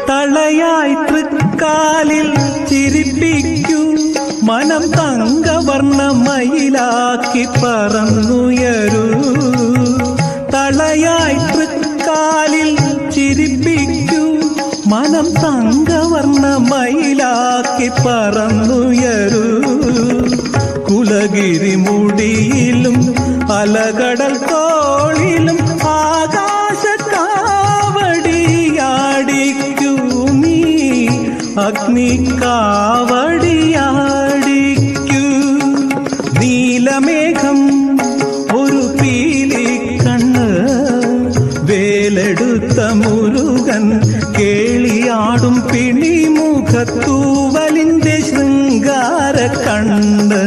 തളയായി തൃക്കാലിൽ ചിരിപ്പിക്കൂ, മനം തങ്കവർണ്ണമയിലാക്കി പറന്നുയരൂ. തളയായി തൃക്കാലിൽ ചിരിപ്പിക്കൂ, മനം തങ്കവർണ്ണമയിലാക്കി പറന്നുയരൂ. കുലഗിരി മുടിയിലും അലകടൽ തോളിലും ആകാശക്കാവടിയാടിക്കൂ നീ, അഗ്നിക്കാവടിയാടിക്കൂ. നീലമേഘം ഒരു പീലിക്കണ്ണ്, വേലെടുത്ത മുരുകൻ കേളിയാടും പിണിമുഖത്തൂവലിന്റെ ശൃംഗാര കണ്ണ്.